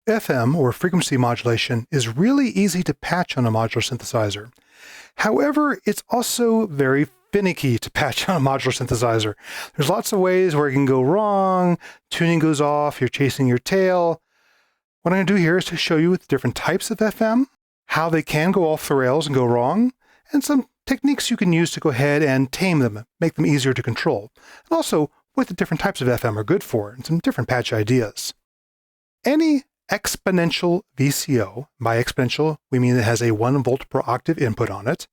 FM, or frequency modulation, is really easy to patch on a modular synthesizer. However, it's also very finicky to patch on a modular synthesizer. There's lots of ways where it can go wrong, tuning goes off, you're chasing your tail. What I'm going to do here is to show you the different types of FM, how they can go off the rails and go wrong, and some techniques you can use to go ahead and tame them, make them easier to control, and also what the different types of FM are good for, and some different patch ideas. Any exponential VCO, by exponential we mean it has a 1 volt per octave input on it,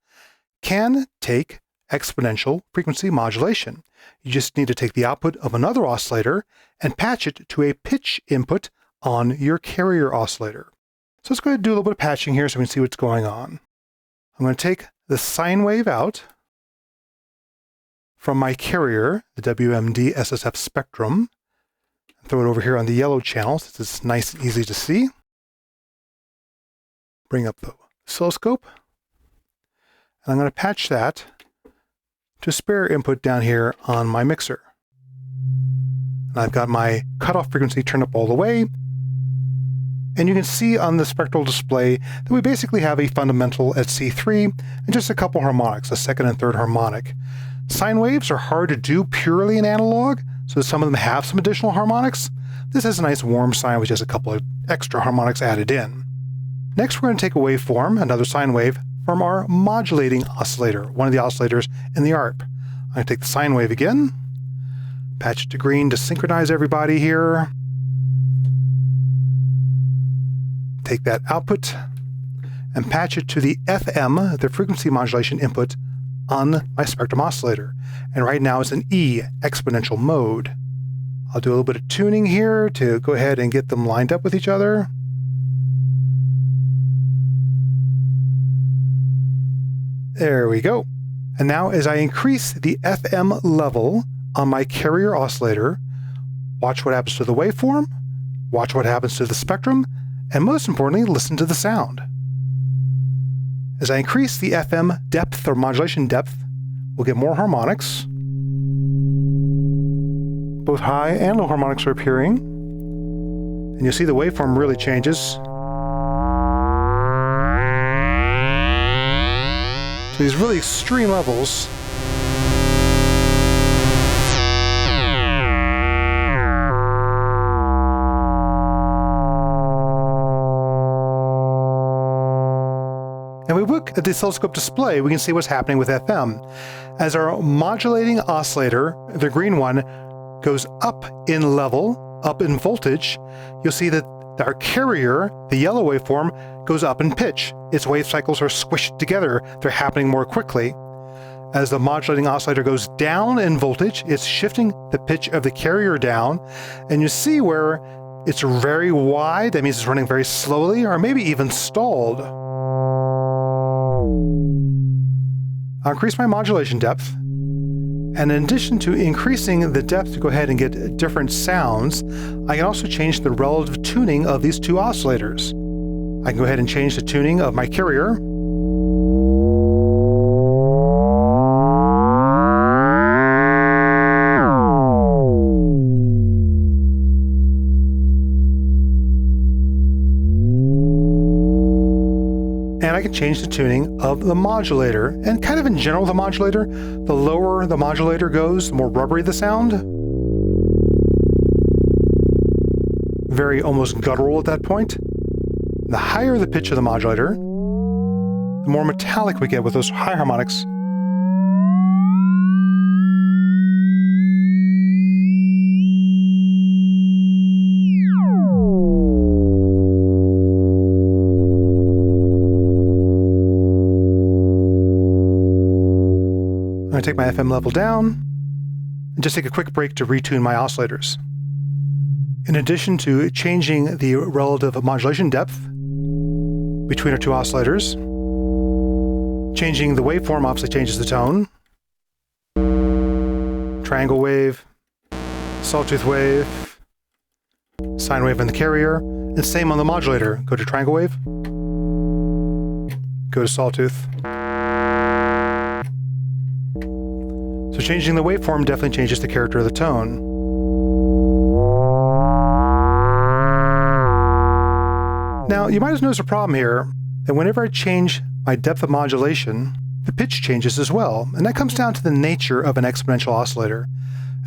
can take exponential frequency modulation. You just need to take the output of another oscillator and patch it to a pitch input on your carrier oscillator. So let's go ahead and do a little bit of patching here so we can see what's going on. I'm going to take the sine wave out from my carrier, the WMD SSF spectrum, and throw it over here on the yellow channel since it's nice and easy to see. Bring up the oscilloscope, and I'm going to patch that to spare input down here on my mixer. And I've got my cutoff frequency turned up all the way, and you can see on the spectral display that we basically have a fundamental at C3 and just a couple harmonics, a second and third harmonic. Sine waves are hard to do purely in analog, so some of them have some additional harmonics. This has a nice warm sine which has a couple of extra harmonics added in. Next we're going to take a waveform, another sine wave, from our modulating oscillator, one of the oscillators in the ARP. I'm going to take the sine wave again, patch it to green to synchronize everybody here. Take that output and patch it to the FM, the frequency modulation input, on my spectrum oscillator. And right now it's an E, exponential mode. I'll do a little bit of tuning here to go ahead and get them lined up with each other. There we go. And now as I increase the FM level on my carrier oscillator, watch what happens to the waveform, watch what happens to the spectrum, and most importantly, listen to the sound. As I increase the FM depth or modulation depth, we'll get more harmonics. Both high and low harmonics are appearing. And you'll see the waveform really changes. So these really extreme levels. And we look at the oscilloscope display, we can see what's happening with FM. As our modulating oscillator, the green one, goes up in level, up in voltage, you'll see that our carrier, the yellow waveform, goes up in pitch. Its wave cycles are squished together. They're happening more quickly. As the modulating oscillator goes down in voltage, it's shifting the pitch of the carrier down. And you see where it's very wide, that means it's running very slowly, or maybe even stalled. I'll increase my modulation depth, and in addition to increasing the depth to go ahead and get different sounds, I can also change the relative tuning of these two oscillators. I can go ahead and change the tuning of my carrier. And I can change the tuning of the modulator. And kind of in general, the modulator, the lower the modulator goes, the more rubbery the sound. Very almost guttural at that point. The higher the pitch of the modulator, the more metallic we get with those high harmonics. I'm going to take my FM level down and just take a quick break to retune my oscillators. In addition to changing the relative modulation depth between our two oscillators, changing the waveform obviously changes the tone. Triangle wave, sawtooth wave, sine wave on the carrier, and same on the modulator. Go to triangle wave, go to sawtooth. So changing the waveform definitely changes the character of the tone. Now, you might have noticed a problem here, that whenever I change my depth of modulation, the pitch changes as well, and that comes down to the nature of an exponential oscillator.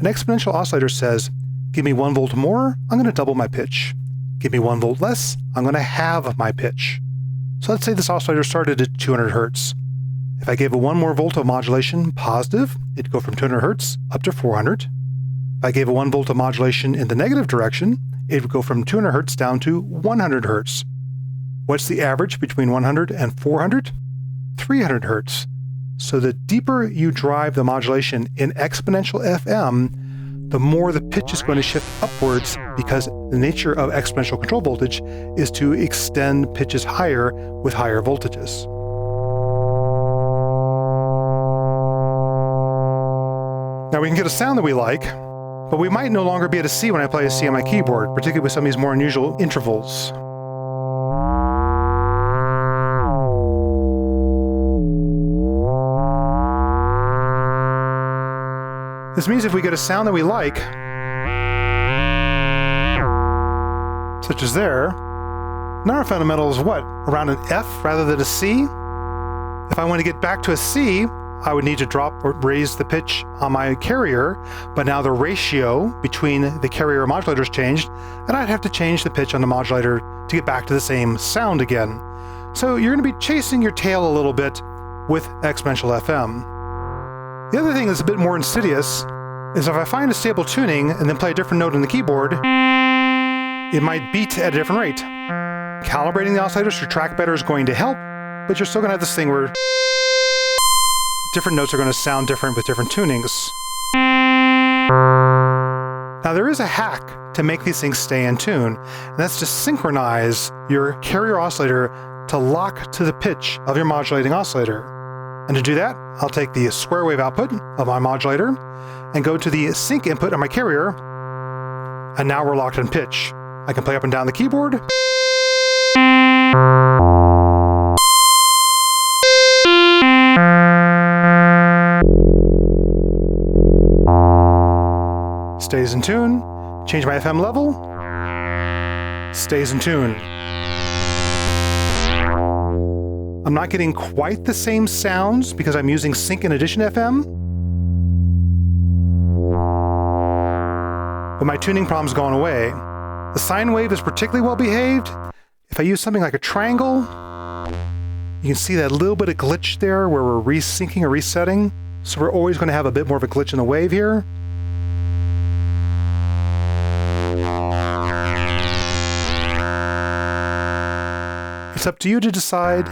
An exponential oscillator says, give me 1 volt more, I'm going to double my pitch. Give me 1 volt less, I'm going to halve my pitch. So let's say this oscillator started at 200 Hertz. If I gave it 1 more volt of modulation positive, it'd go from 200 Hertz up to 400. If I gave it 1 volt of modulation in the negative direction, it would go from 200 Hertz down to 100 Hertz. What's the average between 100 and 400? 300 Hertz. So the deeper you drive the modulation in exponential FM, the more the pitch is going to shift upwards, because the nature of exponential control voltage is to extend pitches higher with higher voltages. Now we can get a sound that we like, but we might no longer be able to see when I play a C on my keyboard, particularly with some of these more unusual intervals. This means if we get a sound that we like, such as there, now our fundamental is what? Around an F rather than a C? If I want to get back to a C, I would need to drop or raise the pitch on my carrier, but now the ratio between the carrier and modulator has changed, and I'd have to change the pitch on the modulator to get back to the same sound again. So you're going to be chasing your tail a little bit with exponential FM. The other thing that's a bit more insidious is if I find a stable tuning and then play a different note on the keyboard, it might beat at a different rate. Calibrating the oscillators to track better is going to help, but you're still going to have this thing where different notes are going to sound different with different tunings. Now there is a hack to make these things stay in tune, and that's to synchronize your carrier oscillator to lock to the pitch of your modulating oscillator. And to do that, I'll take the square wave output of my modulator and go to the sync input on my carrier, and now we're locked in pitch. I can play up and down the keyboard. Stays in tune. Change my FM level. Stays in tune. I'm not getting quite the same sounds because I'm using sync in addition FM, but my tuning problem's gone away. The sine wave is particularly well behaved. If I use something like a triangle, you can see that little bit of glitch there where we're resyncing or resetting. So we're always going to have a bit more of a glitch in the wave here. It's up to you to decide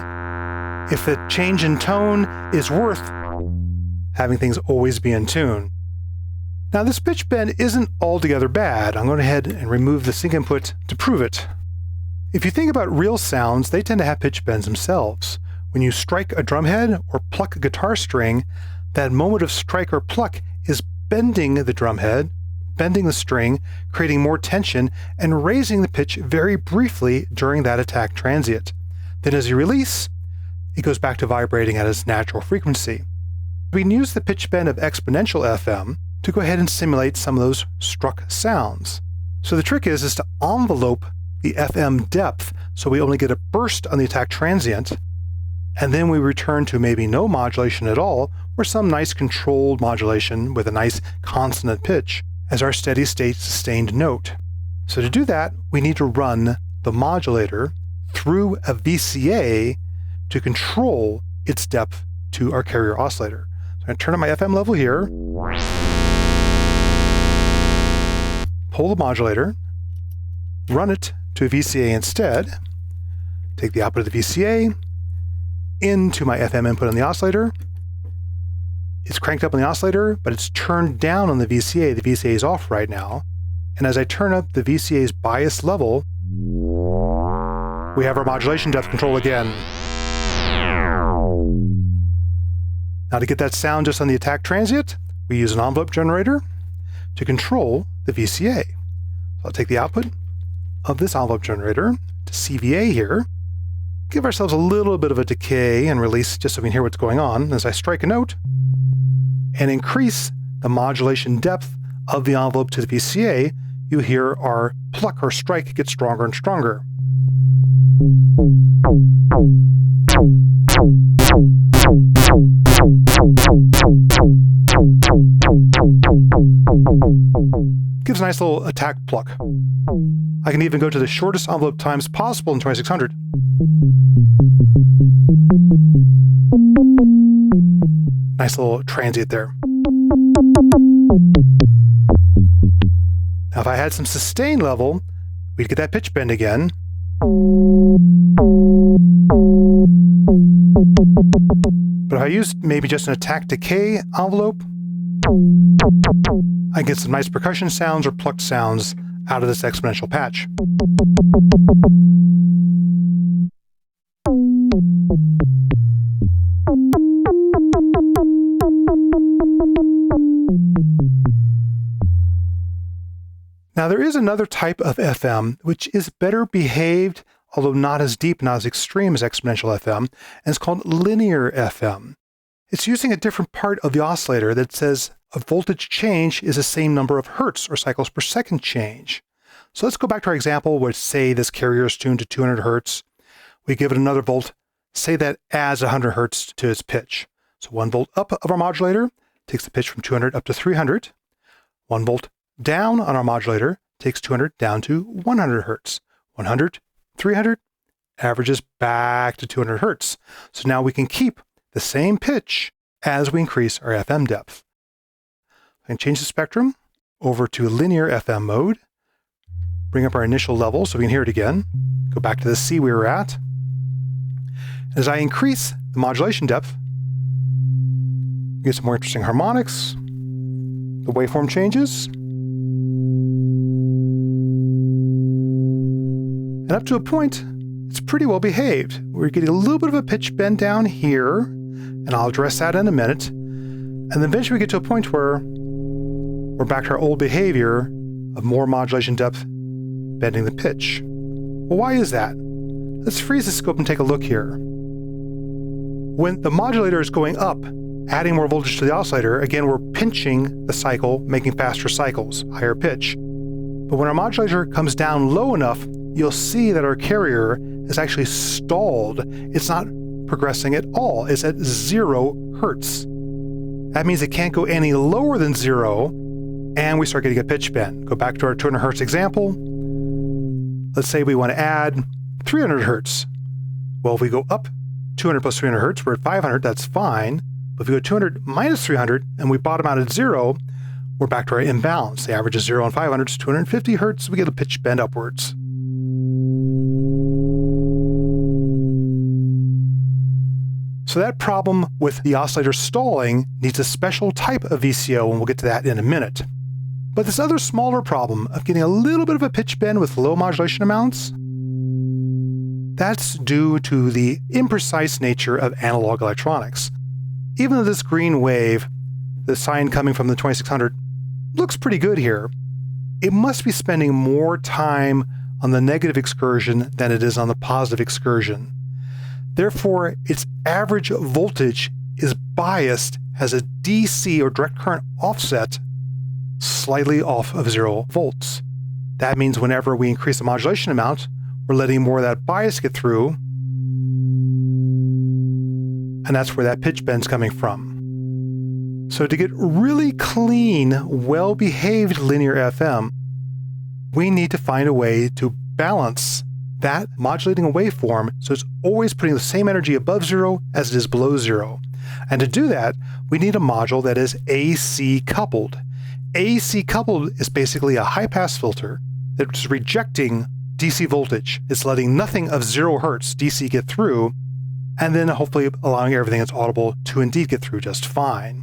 if the change in tone is worth having things always be in tune. Now this pitch bend isn't altogether bad. I'm going ahead and remove the sync input to prove it. If you think about real sounds, they tend to have pitch bends themselves. When you strike a drum head or pluck a guitar string, that moment of strike or pluck is bending the drum head, bending the string, creating more tension, and raising the pitch very briefly during that attack transient. Then as you release, it goes back to vibrating at its natural frequency. We can use the pitch bend of exponential FM to go ahead and simulate some of those struck sounds. So the trick is to envelope the FM depth so we only get a burst on the attack transient, and then we return to maybe no modulation at all, or some nice controlled modulation with a nice consonant pitch as our steady state sustained note. So to do that, we need to run the modulator through a VCA to control its depth to our carrier oscillator. So I'm going to turn up my FM level here, pull the modulator, run it to a VCA instead, take the output of the VCA into my FM input on the oscillator. It's cranked up on the oscillator, but it's turned down on the VCA. The VCA is off right now. And as I turn up the VCA's bias level, we have our modulation depth control again. Now to get that sound just on the attack transient, we use an envelope generator to control the VCA. So I'll take the output of this envelope generator to CVA here, give ourselves a little bit of a decay and release just so we can hear what's going on as I strike a note, and increase the modulation depth of the envelope to the VCA, you hear our pluck or strike get stronger and stronger. Gives a nice little attack pluck. I can even go to the shortest envelope times possible in 2600. Nice little transient there. Now if I had some sustain level, we'd get that pitch bend again. But if I used maybe just an attack decay envelope, I get some nice percussion sounds or plucked sounds out of this exponential patch. Now there is another type of FM which is better behaved, although not as deep, not as extreme as exponential FM, and it's called linear FM. It's using a different part of the oscillator that says a voltage change is the same number of hertz or cycles per second change. So let's go back to our example where, say, this carrier is tuned to 200 hertz. We give it another volt. Say that adds 100 hertz to its pitch. So 1 volt up of our modulator takes the pitch from 200 up to 300. 1 volt down on our modulator takes 200 down to 100 hertz. 100, 300, averages back to 200 hertz. So now we can keep the same pitch as we increase our FM depth. I can change the spectrum over to linear FM mode, bring up our initial level so we can hear it again, go back to the C we were at. As I increase the modulation depth, we get some more interesting harmonics, the waveform changes, and up to a point, it's pretty well behaved. We're getting a little bit of a pitch bend down here, and I'll address that in a minute. And then eventually we get to a point where we're back to our old behavior of more modulation depth bending the pitch. Well, why is that? Let's freeze the scope and take a look here. When the modulator is going up, adding more voltage to the oscillator, again, we're pinching the cycle, making faster cycles, higher pitch. But when our modulator comes down low enough, you'll see that our carrier is actually stalled. It's not progressing at all. It's at 0 hertz. That means it can't go any lower than 0, and we start getting a pitch bend. Go back to our 200 hertz example. Let's say we want to add 300 hertz. Well, if we go up 200 plus 300 hertz, we're at 500, that's fine. But if we go 200 minus 300 and we bottom out at 0, we're back to our imbalance. The average is 0 and 500 is 250 hertz. We get a pitch bend upwards. So that problem with the oscillator stalling needs a special type of VCO, and we'll get to that in a minute. But this other smaller problem of getting a little bit of a pitch bend with low modulation amounts, that's due to the imprecise nature of analog electronics. Even though this green wave, the sign coming from the 2600, looks pretty good here, it must be spending more time on the negative excursion than it is on the positive excursion. Therefore, its average voltage is biased as a DC or direct current offset slightly off of 0 volts. That means whenever we increase the modulation amount, we're letting more of that bias get through, and that's where that pitch bend's coming from. So to get really clean, well-behaved linear FM, we need to find a way to balance that modulating a waveform so it's always putting the same energy above 0 as it is below 0. And to do that, we need a module that is AC coupled. AC coupled is basically a high-pass filter that's rejecting DC voltage. It's letting nothing of 0 hertz DC get through, and then hopefully allowing everything that's audible to indeed get through just fine.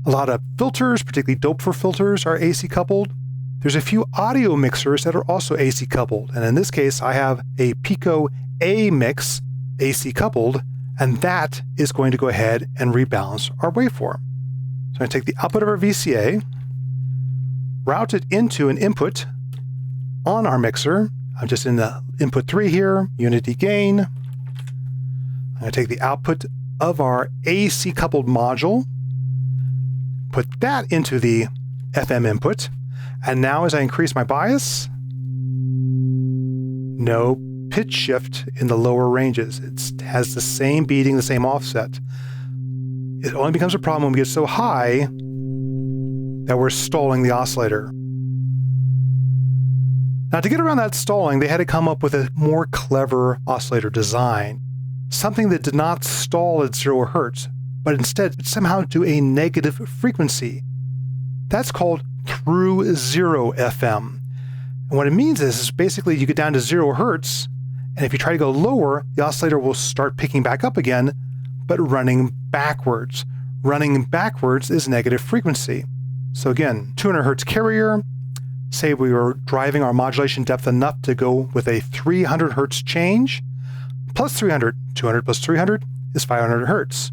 A lot of filters, particularly Doepfer filters, are AC coupled. There's a few audio mixers that are also AC coupled, and in this case I have a Pico A mix AC coupled, and that is going to go ahead and rebalance our waveform. So I'm going to take the output of our VCA, route it into an input on our mixer. I'm just in the input 3 here, unity gain. I'm going to take the output of our AC coupled module, put that into the FM input, and now as I increase my bias, no pitch shift in the lower ranges. It has the same beating, the same offset. It only becomes a problem when we get so high that we're stalling the oscillator. Now, to get around that stalling, they had to come up with a more clever oscillator design. Something that did not stall at 0 hertz, but instead somehow do a negative frequency. That's called through 0 FM. And what it means is basically you get down to 0 hertz, and if you try to go lower, the oscillator will start picking back up again, but running backwards. Running backwards is negative frequency. So again, 200 hertz carrier, say we were driving our modulation depth enough to go with a 300 hertz change, plus 300, 200 plus 300 is 500 hertz.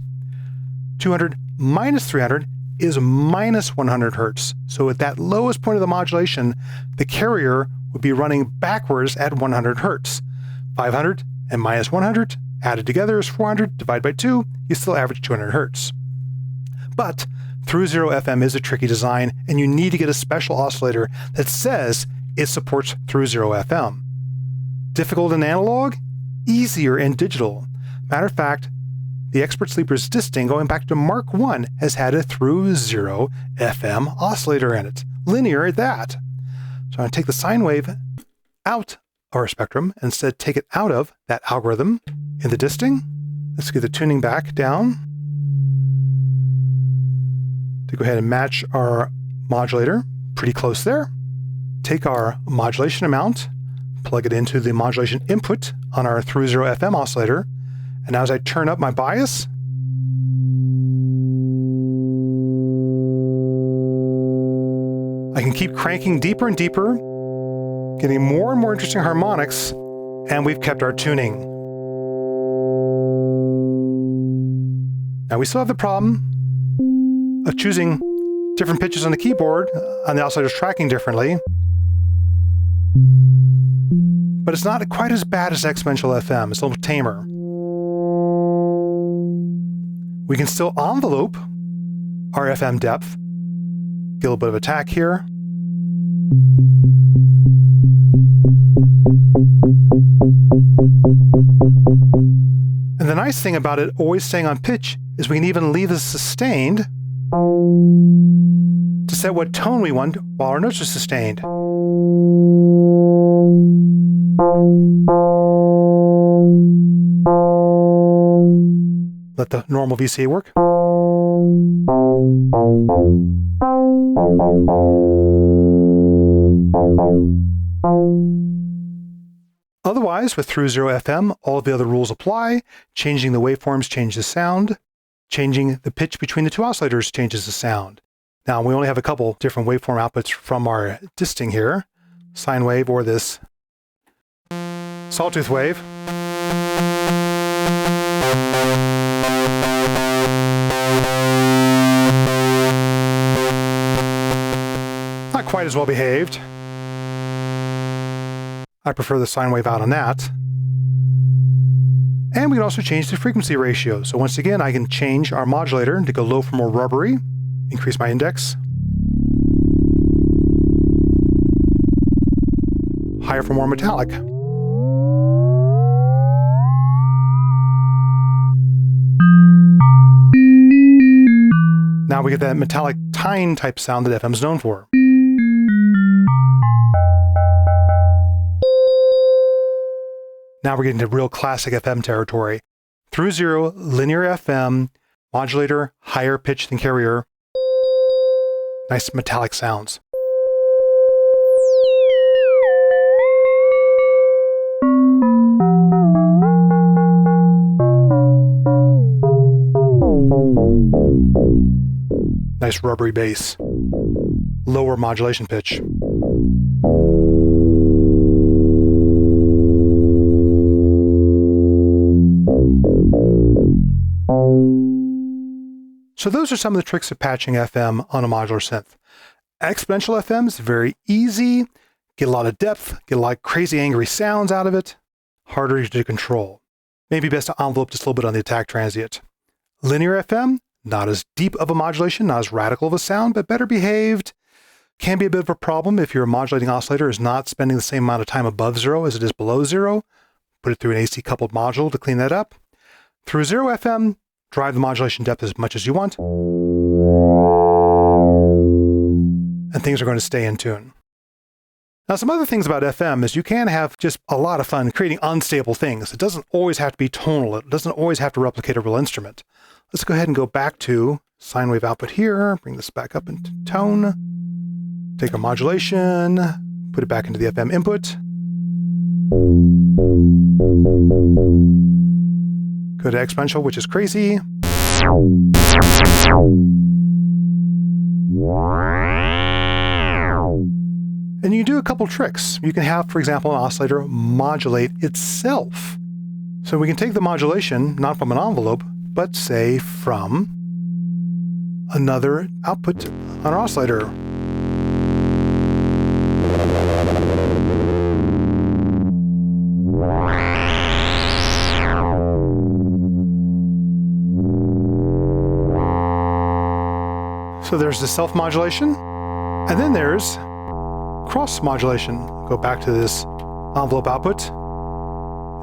200 minus 300 is minus 100 hertz. So at that lowest point of the modulation, the carrier would be running backwards at 100 hertz. 500 and minus 100 added together is 400, divided by 2, you still average 200 hertz. But through 0 FM is a tricky design, and you need to get a special oscillator that says it supports through 0 FM. Difficult in analog? Easier in digital. Matter of fact, the Expert Sleeper's Disting, going back to Mark 1, has had a through 0 FM oscillator in it. Linear at that. So I'm going to take the sine wave out of our spectrum and instead take it out of that algorithm in the Disting. Let's get the tuning back down to go ahead and match our modulator. Pretty close there. Take our modulation amount, plug it into the modulation input on our through 0 FM oscillator. And now as I turn up my bias, I can keep cranking deeper and deeper, getting more and more interesting harmonics, and we've kept our tuning. Now we still have the problem of choosing different pitches on the keyboard, on the oscillator's tracking differently. But it's not quite as bad as Exponential FM. It's a little tamer. We can still envelope our FM depth. Get a little bit of attack here. And the nice thing about it always staying on pitch is we can even leave this sustained to set what tone we want while our notes are sustained. Let the normal VCA work. Otherwise, with through 0 FM, all of the other rules apply. Changing the waveforms changes the sound. Changing the pitch between the two oscillators changes the sound. Now, we only have a couple different waveform outputs from our disting here. Sine wave or this sawtooth wave. Not quite as well behaved. I prefer the sine wave out on that. And we can also change the frequency ratio. So once again, I can change our modulator to go low for more rubbery, increase my index, higher for more metallic. Now we get that metallic tine type sound that FM is known for. Now we're getting to real classic FM territory. Through 0, linear FM, modulator, higher pitch than carrier. Nice metallic sounds. Nice rubbery bass. Lower modulation pitch. So those are some of the tricks of patching FM on a modular synth. Exponential FM is very easy, get a lot of depth, get a lot of crazy angry sounds out of it, harder to control. Maybe best to envelope just a little bit on the attack transient. Linear FM, not as deep of a modulation, not as radical of a sound, but better behaved. Can be a bit of a problem if your modulating oscillator is not spending the same amount of time above 0 as it is below 0, put it through an AC coupled module to clean that up. Through 0 FM, drive the modulation depth as much as you want. And things are going to stay in tune. Now, some other things about FM is you can have just a lot of fun creating unstable things. It doesn't always have to be tonal. It doesn't always have to replicate a real instrument. Let's go ahead and go back to sine wave output here, bring this back up into tone, take our modulation, put it back into the FM input. Go to exponential, which is crazy. And you can do a couple tricks. You can have, for example, an oscillator modulate itself. So we can take the modulation, not from an envelope, but say from another output on our oscillator. So there's the self-modulation, and then there's cross-modulation. Go back to this envelope output.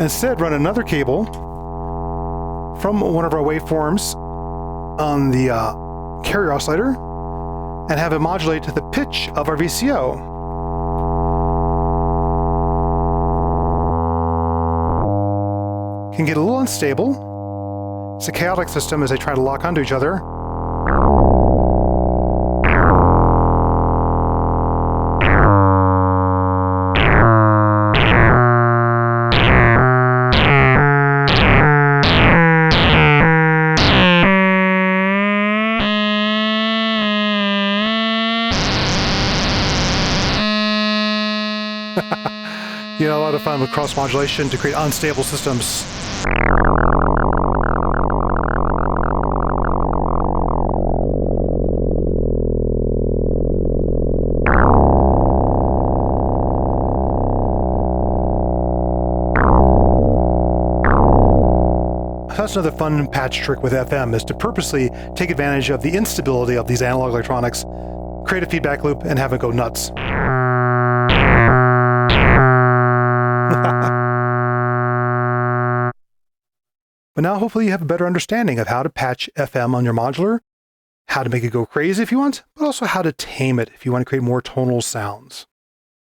Instead, run another cable from one of our waveforms on the carrier oscillator and have it modulate to the pitch of our VCO. Can get a little unstable. It's a chaotic system as they try to lock onto each other. You know, a lot of fun with cross-modulation to create unstable systems. That's another fun patch trick with FM, is to purposely take advantage of the instability of these analog electronics, create a feedback loop, and have it go nuts. But now hopefully you have a better understanding of how to patch FM on your modular, how to make it go crazy if you want, but also how to tame it if you want to create more tonal sounds.